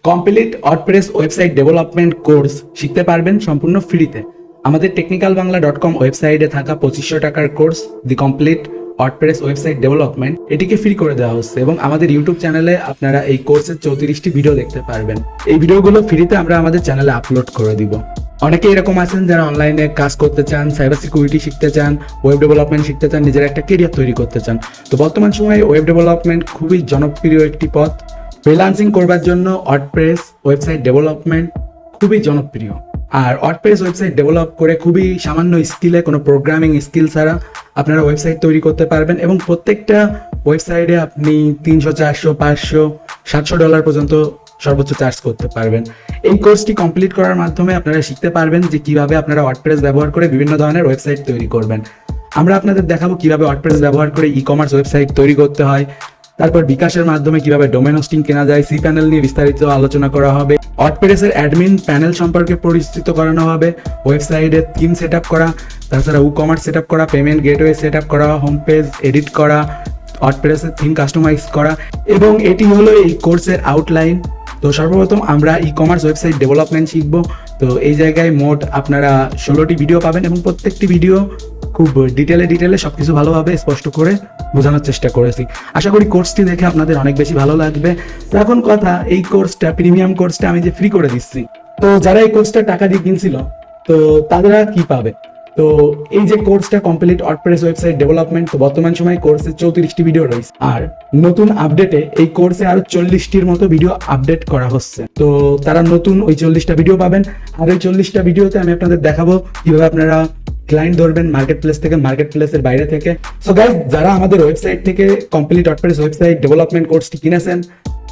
Complete WordPress website development course শিখতে পারবেন সম্পূর্ণ ফ্রিতে। আমাদের technicalbangla.com ওয়েবসাইটে থাকা 2500 টাকার কোর্স দি কমপ্লিট ওয়ার্ডপ্রেস ওয়েবসাইট ডেভেলপমেন্ট এটিকে ফ্রি করে দেওয়া হচ্ছে এবং আমাদের ইউটিউব চ্যানেলে আপনারা এই কোর্সের 34টি ভিডিও দেখতে পারবেন। এই ভিডিওগুলো ফ্রিতে আমরা আমাদের চ্যানেলে আপলোড করে দিব। অনেকে এরকম আছেন যারা অনলাইনে কাজ করতে চান, সাইবার সিকিউরিটি শিখতে চান, ওয়েব ডেভেলপমেন্ট শিখতে চান, নিজের একটা কেরিয়ার তৈরি করতে চান। তো বর্তমান সময়ে ওয়েব ডেভেলপমেন্ট খুবই জনপ্রিয় একটি পথ। ফ্রিল্যান্সিং করবার জন্য ওয়ার্ডপ্রেস ওয়েবসাইট ডেভেলপমেন্ট খুবই জনপ্রিয়। আর ওয়ার্ডপ্রেস ওয়েবসাইট ডেভেলপ করে খুবই সামান্য স্কিলে, কোনো প্রোগ্রামিং স্কিল ছাড়া আপনারা ওয়েবসাইট তৈরি করতে পারবেন এবং প্রত্যেকটা ওয়েবসাইটে আপনি 300, 400, 500, $700 পর্যন্ত সর্বোচ্চ চার্জ করতে পারবেন। এই কোর্সটি কমপ্লিট করার মাধ্যমে আপনারা শিখতে পারবেন যে কিভাবে আপনারা ওয়ার্ডপ্রেস ব্যবহার করে বিভিন্ন ধরনের ওয়েবসাইট তৈরি করবেন। আমরা আপনাদের দেখাবো কিভাবে ওয়ার্ডপ্রেস ব্যবহার করে ই-কমার্স ওয়েবসাইট তৈরি করতে হয়, তারপর বিকাশের মাধ্যমে কিভাবে ডোমেন হোস্টিং কেনা যায়, সি প্যানেল নিয়ে বিস্তারিত আলোচনা করা হবে, ওয়ার্ডপ্রেসের অ্যাডমিন প্যানেল সম্পর্কে পরিচিত করানো হবে, ওয়েবসাইটের থিম সেট আপ করা, তাছাড়া ই-কমার্স সেট আপ করা, পেমেন্ট গেটওয়ে সেট আপ করা, হোম পেজ এডিট করা, ওয়ার্ডপ্রেসের থিম কাস্টমাইজ করা, এবং এটি হলো এই কোর্সের আউটলাইন। তো সর্বপ্রথম আমরা ই-কমার্স ওয়েবসাইট ডেভেলপমেন্ট শিখবো। তো এই জায়গায় মোট আপনারা 16টি ভিডিও পাবেন এবং প্রত্যেকটি ভিডিও খুব ডিটেলে সবকিছু ভালোভাবে স্পষ্ট করে বোঝানোর চেষ্টা করেছি। আশা করি কোর্সটি দেখে আপনাদের অনেক বেশি ভালো লাগবে। তো এখন কথা, এই কোর্সটা, প্রিমিয়াম কোর্সটা আমি যে ফ্রি করে দিচ্ছি, তো যারা এই কোর্সটা টাকা দিয়ে কিনছিল তো তারা কি পাবে? তো এই যে কোর্সটা কমপ্লিট ওয়ার্ডপ্রেস ওয়েবসাইট ডেভেলপমেন্ট, তো বর্তমান সময়ে কোর্সে 34টি ভিডিও রয়েছে আর নতুন আপডেটে এই কোর্সে আরো 40টির মতো ভিডিও আপডেট করা হচ্ছে। তো তারা নতুন ওই 40টা ভিডিও পাবেন আর ওই 40টা ভিডিওতে আমি আপনাদের দেখাবো কিভাবে আপনারা ক্লায়েন্ট ধরবেন মার্কেট প্লেস থেকে, মার্কেট প্লেসের বাইরে থেকে। সো গাইস, যারা আমাদের ওয়েবসাইট থেকে কমপ্লিট ওয়ার্ডপ্রেস ওয়েবসাইট ডেভেলপমেন্ট কোর্সটি কিনেছেন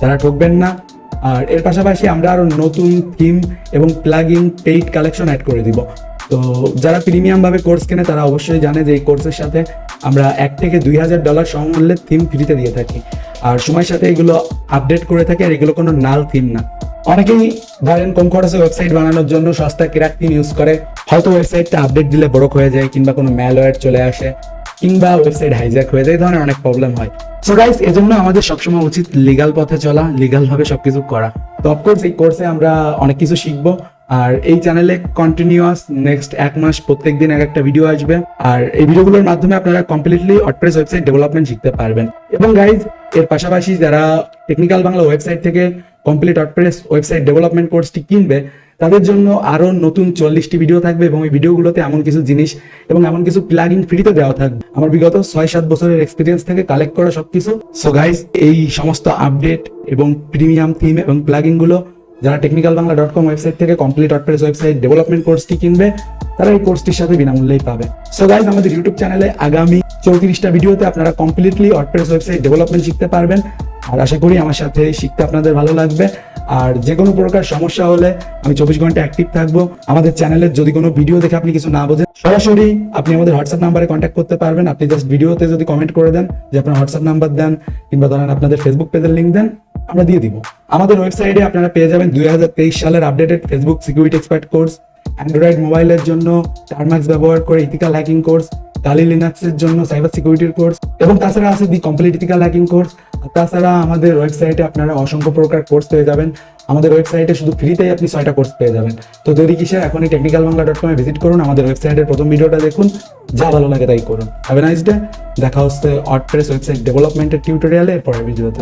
তারা ঠকবেন না। আর এর পাশাপাশি আমরা আরো নতুন থিম এবং প্লাগইন পেইড কালেকশন অ্যাড করে দিব। তো যারা প্রিমিয়াম ভাবে কোর্স কেনে তারা অবশ্যই জানে যে এই কোর্সের সাথে আমরা $1 থেকে $2000 সমমূল্যের থিম ফ্রিতে দিয়ে থাকি আর সময়ের সাথে এগুলো আপডেট করে থাকি। আর এগুলো কোনো নাল থিম না। অনেকেই ধরেন কম খরচে ওয়েবসাইট বানানোর জন্য সস্তা ক্র্যাক থিম ইউজ করে, হয়তো ওয়েবসাইটটা আপডেট দিলে ব্রোক হয়ে যায় কিংবা কোনো ম্যালওয়্যার চলে আসে কিংবা ওয়েবসাইট হাইজ্যাক হয়ে যায়, এই ধরনের অনেক প্রবলেম হয়। সো গাইস, এজন্য আমাদের সবসময় উচিত লিগাল পথে চলা, লিগাল ভাবে সবকিছু করা। তো অফকোর্স এই কোর্সে আমরা অনেক কিছু শিখবো আর এই চ্যানেলে কন্টিনিউয়াস নেক্সট 1 মাস প্রত্যেকদিন একটা ভিডিও আসবে আর এই ভিডিওগুলোর মাধ্যমে আপনারা কমপ্লিটলি ওয়ার্ডপ্রেস ওয়েবসাইট ডেভেলপমেন্ট শিখতে পারবেন। এবং গাইজ, এর পাশাপাশি যারা টেকনিক্যাল বাংলা ওয়েবসাইট থেকে কমপ্লিট ওয়ার্ডপ্রেস ওয়েবসাইট ডেভেলপমেন্ট কোর্সটি কিনবে তাদের জন্য আরো নতুন 40টি ভিডিও থাকবে এবং এই ভিডিওগুলোতে এমন কিছু জিনিস এবং এমন কিছু প্লাগইন ফ্রিতে দেওয়া থাকবে আমার বিগত 6-7 বছরের এক্সপিরিয়েন্স থেকে কালেক্ট করা সবকিছু। সো গাইজ, এই সমস্ত আপডেট এবং প্রিমিয়াম থিম এবং প্লাগইন গুলো যারা technicalbangla.com ওয়েবসাইট থেকে কমপ্লিট ওয়ার্ডপ্রেস ওয়েবসাইট ডেভেলপমেন্ট কোর্সটি কিনবে তারা এই কোর্সটির সাথে বিনামূল্যেই পাবে। সো গাইজ, আমাদের ইউটিউব চ্যানেলে আগামী 34টা ভিডিওতে আপনারা কমপ্লিটলি ওয়ার্ডপ্রেস ওয়েবসাইট ডেভেলপমেন্ট শিখতে পারবেন আর আশা করি আমার সাথে শিখতে আপনাদের ভালো লাগবে। আর যে কোনো প্রকার সমস্যা হলে আমি 24 ঘন্টা অ্যাক্টিভ থাকবো। আমাদের চ্যানেলের যদি কোনো ভিডিও দেখে আপনি কিছু না বোঝেন সরাসরি আপনি আমাদের হোয়াটসঅ্যাপ নাম্বারে কন্ট্যাক্ট করতে পারবেন। আপনি জাস্ট ভিডিওতে যদি কমেন্ট করে দেন যে আপনার হোয়াটসঅ্যাপ নাম্বার দেন কিংবা ধরেন আপনাদের ফেসবুক পেজের লিঙ্ক দেন, আমরা দিয়ে দিব। আমাদের ওয়েবসাইটে আপনারা পেয়ে যাবেন 2023 সালের updated Facebook security expert course, Android মোবাইলের জন্য টার্মাক্স ব্যবহার করে ইথিক্যাল হ্যাকিং কোর্স, কালি লিনাক্সের জন্য সাইবার সিকিউরিটির কোর্স এবং তাছাড়া আছে দি কমপ্লিট ইথিক্যাল হ্যাকিং কোর্স। তাছাড়া আমাদের ওয়েবসাইটে আপনারা অসংখ্য প্রকার কোর্স পেয়ে যাবেন। আমাদের ওয়েবসাইটে শুধু ফ্রিতেই আপনি 6টা কোর্স পেয়ে যাবেন। তো দেরি কিসের, এখনই technicalbangla.com ভিজিট করুন, আমাদের ওয়েবসাইটের প্রথম ভিডিওটা দেখুন, যা ভালো লাগে তাই করুন। Have a nice day. দেখা হচ্ছে ওয়ার্ডপ্রেস ওয়েবসাইট ডেভেলপমেন্টের টিউটোরিয়ালে পরের ভিডিওতে।